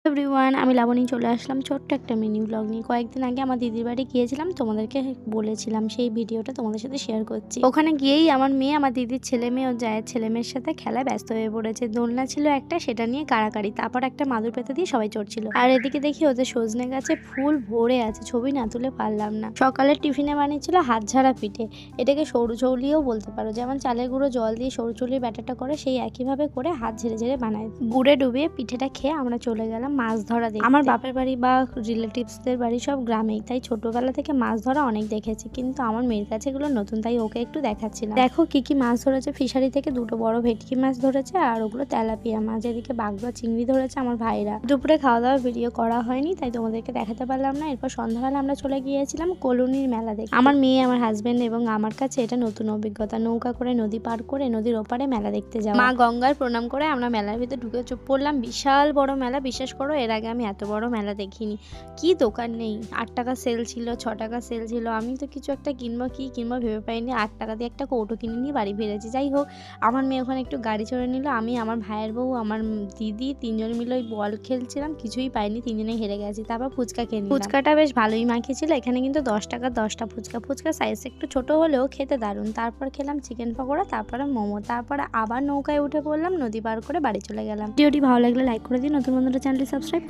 Everyone, আমি লাবণী চলে আসলাম ছোট্ট একটা মিনি ব্লগ নিয়ে। কয়েকদিন আগে আমার দিদির বাড়ি গিয়েছিলাম, তোমাদেরকে বলেছিলাম, সেই ভিডিওটা তোমাদের সাথে শেয়ার করছি। ওখানে গিয়েই আমার মেয়ে আমার দিদির ছেলে মেয়ে ও জায়ের ছেলে মেয়ের সাথে খেলায় ব্যস্ত হয়ে পড়েছে। দোলনা ছিল একটা, সেটা নিয়ে কাড়াকাড়ি, তারপর একটা মাদুর পেতে দিয়ে সবাই চড়ছিল। আর এদিকে দেখি ওদের সজনে গাছে ফুল ভরে আছে, ছবি না তুলে পারলাম না। সকালের টিফিনে বানিয়েছিল হাত ঝাড়া পিঠে, এটাকে সরু চৌলিও বলতে পারো। যেমন চালের গুঁড়ো জল দিয়ে সরু চৌলির ব্যাটারটা করে, সেই একইভাবে করে হাত ঝেড়ে ঝেড়ে বানায়। গুড়ে ডুবিয়ে পিঠেটা খেয়ে আমরা চলে গেলাম মাছ ধরা দেখতে। আমার বাপের বাড়ি বা রিলেটিভসদের বাড়ি সব গ্রামেই, তাই ছোটবেলা থেকে মাছ ধরা অনেক দেখেছি, কিন্তু আমার মেয়ের কাছে এগুলো নতুন, তাই ওকে একটু দেখাচ্ছিলাম। দেখো কি কি মাছ ধরেছে। ফিশারি থেকে দুটো বড় ভেটকি মাছ ধরেছে, আর ওগুলো তেলাপিয়া মাছ। এদিকে বাগদা চিংড়ি ধরেছে আমার ভাইরা। দুপুরে খাওয়া দাওয়া ভিডিও করা হয়নি, তাই তোমাদেরকে দেখাতে পারলাম না। এরপর সন্ধ্যাবেলা আমরা চলে গিয়েছিলাম কলোনির মেলা দেখতে। আমার মেয়ে, আমার হাজবেন্ড এবং আমার কাছে এটা নতুন অভিজ্ঞতা। নৌকা করে নদী পার করে নদীর ওপারে মেলা দেখতে যাওয়া। মা গঙ্গার প্রণাম করে আমরা মেলার ভিতরে ঢুকে চুপ পড়লাম। বিশাল বড় মেলা, বিশ্বাস করো এর আগে আমি এত বড় মেলা দেখিনি। কি দোকান নেই, 8 টাকা সেল ছিল, 6 টাকা সেল ছিল। আমি তো কিছু একটা কিনবো, কি কিনবো ভেবে পাইনি। 8 টাকা দিয়ে একটা কৌটো কিনে নিয়ে বাড়ি ফিরেছি। যাই হোক, আমার মেয়ে ওখানে একটু গাড়ি চড়ে নিল। আমি, আমার ভাইয়ের বউ, আমার দিদি, তিনজন মিলে ওই বল খেলছিলাম, কিছুই পাইনি, তিনজনে হেরে গেছি। তারপর ফুচকা খেয়ে নিলাম। ফুচকাটা বেশ ভালোই মাখিয়েছিল। এখানে কিন্তু 10 টাকা 10টা ফুচকা। ফুচকা সাইজ একটু ছোট হলেও খেতে দারুণ। তারপর খেলাম চিকেন পকোড়া, তারপরে মোমো, তারপরে আবার নৌকায় উঠে পড়লাম, নদী পার করে বাড়ি চলে গেলাম। ভিডিওটি ভালো লাগলে লাইক করে দিন, নতুন বন্ধুরা চ্যানেলটি সাবস্ক্রাইব